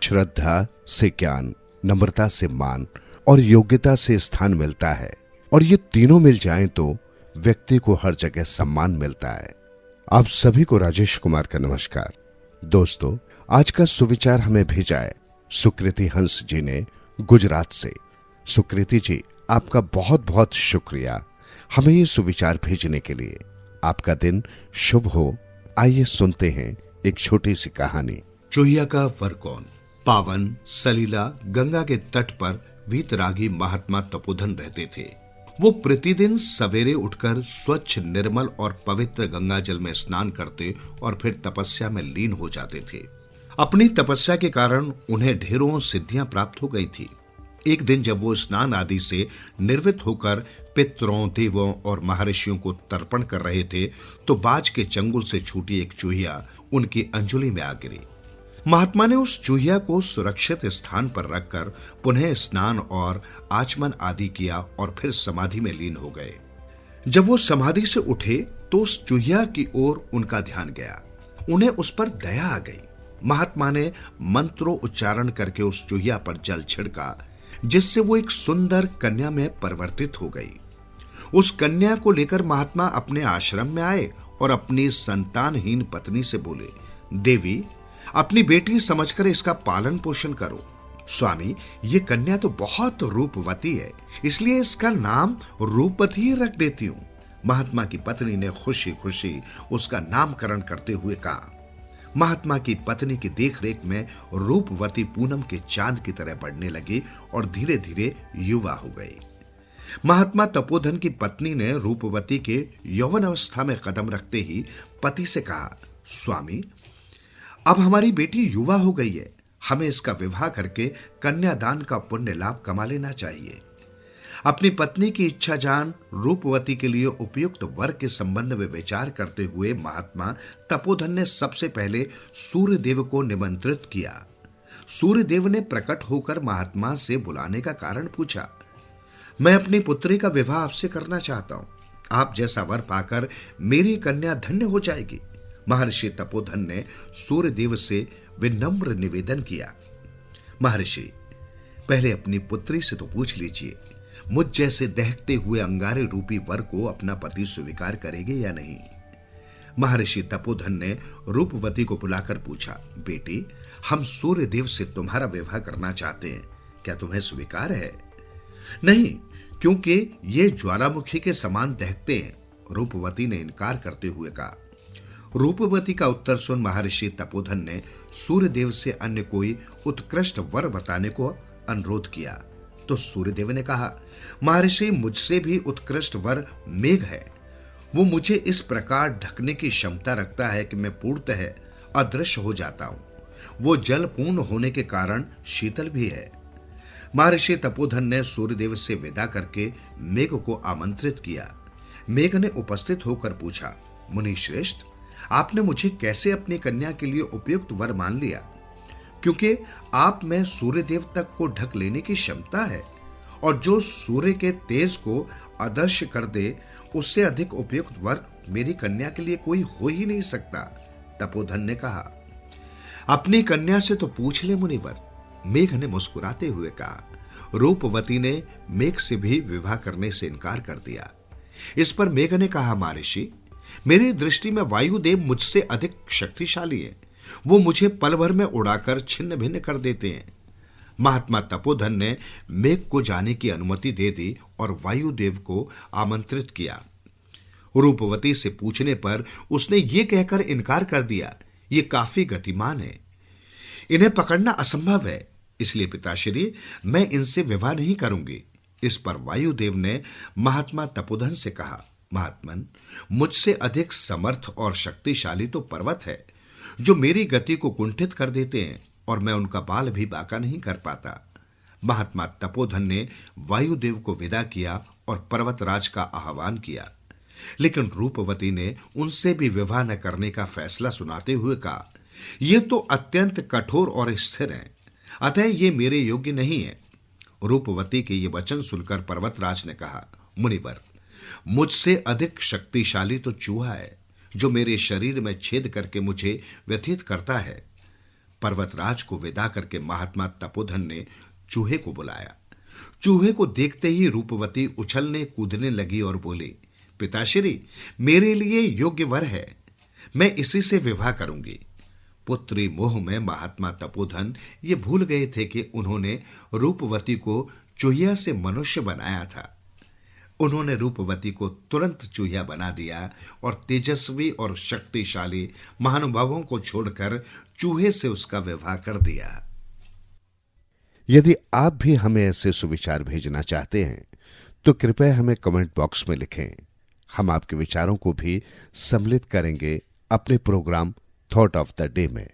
श्रद्धा से ज्ञान, नम्रता से मान और योग्यता से स्थान मिलता है, और ये तीनों मिल जाएं तो व्यक्ति को हर जगह सम्मान मिलता है। आप सभी को राजेश कुमार का नमस्कार। दोस्तों, आज का सुविचार हमें भेजा है सुकृति हंस जी ने गुजरात से। सुकृति जी, आपका बहुत बहुत शुक्रिया हमें ये सुविचार भेजने के लिए। आपका दिन शुभ हो। आइए सुनते हैं एक छोटी सी कहानी। चूहिया का वर कौन। पावन सलीला गंगा के तट पर वीतरागी महात्मा तपोधन रहते थे। वो प्रतिदिन सवेरे उठकर स्वच्छ, निर्मल और पवित्र गंगा जल में स्नान करते और फिर तपस्या में लीन हो जाते थे। अपनी तपस्या के कारण उन्हें ढेरों सिद्धियां प्राप्त हो गई थी। एक दिन जब वो स्नान आदि से निर्वृत्त होकर पितरों, देवों और महर्षियों को तर्पण कर रहे थे तो बाज के चंगुल से छूटी एक चूहिया उनकी अंजुली में आ गिरी। महात्मा ने उस चूहिया को सुरक्षित स्थान पर रखकर पुनः स्नान और आचमन आदि किया और फिर समाधि में लीन हो गए। जब वो समाधि से उठे तो उस चूहिया की ओर उनका ध्यान गया। उन्हें उस पर दया आ गई। महात्मा ने मंत्रों उच्चारण करके उस चूहिया पर जल छिड़का, जिससे वो एक सुंदर कन्या में परिवर्तित हो गई। उस कन्या को लेकर महात्मा अपने आश्रम में आए और अपनी संतानहीन पत्नी से बोले, देवी, अपनी बेटी समझकर इसका पालन पोषण करो। स्वामी, ये कन्या तो बहुत रूपवती है, इसलिए इसका नाम रूपवती ही रख देती हूं। महात्मा की पत्नी ने खुशी खुशी उसका नामकरण करते हुए कहा। महात्मा की पत्नी की देखरेख में रूपवती पूनम के चांद की तरह बढ़ने लगी और धीरे धीरे युवा हो गई। महात्मा तपोधन की पत्नी ने रूपवती के यौवन अवस्था में कदम रखते ही पति से कहा, स्वामी, अब हमारी बेटी युवा हो गई है, हमें इसका विवाह करके कन्यादान का पुण्य लाभ कमा लेना चाहिए। अपनी पत्नी की इच्छा जान रूपवती के लिए उपयुक्त वर के संबंध में विचार करते हुए महात्मा तपोधन ने सबसे पहले सूर्यदेव को निमंत्रित किया। सूर्यदेव ने प्रकट होकर महात्मा से बुलाने का कारण पूछा। मैं अपनी पुत्री का विवाह आपसे करना चाहता हूं। आप जैसा वर पाकर मेरी कन्या धन्य हो जाएगी। महर्षि तपोधन ने सूर्यदेव से विनम्र निवेदन किया, महर्षि, पहले अपनी पुत्री से तो पूछ लीजिए, मुझ जैसे दहकते हुए अंगारे रूपी वर को अपना पति स्वीकार करेंगे या नहीं। महर्षि तपोधन ने रूपवती को बुलाकर पूछा, बेटी, हम सूर्यदेव से तुम्हारा विवाह करना चाहते हैं, क्या तुम्हें स्वीकार है? नहीं, क्योंकि ये ज्वालामुखी के समान दहकते हैं, रूपवती ने इनकार करते हुए कहा। रूपवती का उत्तर सुन महर्षि तपोधन ने सूर्यदेव से अन्य कोई उत्कृष्ट वर बताने को अनुरोध किया तो सूर्यदेव ने कहा, महर्षि, मुझसे भी उत्कृष्ट वर मेघ है। वो मुझे इस प्रकार ढकने की क्षमता रखता है कि मैं पूर्णतः अदृश्य हो जाता हूं। वो जल पूर्ण होने के कारण शीतल भी है। महर्षि तपोधन ने सूर्यदेव से विदा करके मेघ को आमंत्रित किया। मेघ ने उपस्थित होकर पूछा, मुनि श्रेष्ठ, आपने मुझे कैसे अपनी कन्या के लिए उपयुक्त वर मान लिया? क्योंकि आप में सूर्यदेव तक को ढक लेने की क्षमता है, और जो सूर्य के तेज को अदृश्य कर दे, उससे अधिक उपयुक्त वर मेरी कन्या के लिए कोई हो ही नहीं सकता। तपोधन ने कहा, अपनी कन्या से तो पूछ ले मुनिवर। मेघ ने मुस्कुराते हुए कहा। रूपवती ने मेघ से भी विवाह करने से इनकार कर दिया। इस पर मेघ ने कहा, महर्षि, मेरी दृष्टि में वायुदेव मुझसे अधिक शक्तिशाली है। वो मुझे पल भर में उड़ाकर छिन्न भिन्न कर देते हैं। महात्मा तपोधन ने मेघ को जाने की अनुमति दे दी और वायुदेव को आमंत्रित किया। रूपवती से पूछने पर उसने ये कहकर इनकार कर दिया, ये काफी गतिमान है, इन्हें पकड़ना असंभव है, इसलिए पिताश्री, मैं इनसे विवाह नहीं करूंगी। इस पर वायुदेव ने महात्मा तपोधन से कहा, महात्मन, मुझसे अधिक समर्थ और शक्तिशाली तो पर्वत है, जो मेरी गति को कुंठित कर देते हैं और मैं उनका बाल भी बांका नहीं कर पाता। महात्मा तपोधन ने वायुदेव को विदा किया और पर्वतराज का आह्वान किया, लेकिन रूपवती ने उनसे भी विवाह न करने का फैसला सुनाते हुए कहा, ये तो अत्यंत कठोर और स्थिर है, अतः ये मेरे योग्य नहीं है। रूपवती के ये वचन सुनकर पर्वतराज ने कहा, मुनिवर, मुझसे अधिक शक्तिशाली तो चूहा है, जो मेरे शरीर में छेद करके मुझे व्यथित करता है। पर्वतराज को विदा करके महात्मा तपोधन ने चूहे को बुलाया। चूहे को देखते ही रूपवती उछलने कूदने लगी और बोली, पिताश्री, मेरे लिए योग्य वर है, मैं इसी से विवाह करूंगी। पुत्री मोह में महात्मा तपोधन ये भूल गए थे कि उन्होंने रूपवती को चूहिया से मनुष्य बनाया था। उन्होंने रूपवती को तुरंत चूहिया बना दिया और तेजस्वी और शक्तिशाली महानुभावों को छोड़कर चूहे से उसका विवाह कर दिया। यदि आप भी हमें ऐसे सुविचार भेजना चाहते हैं तो कृपया हमें कमेंट बॉक्स में लिखें। हम आपके विचारों को भी सम्मिलित करेंगे अपने program thought of the day में।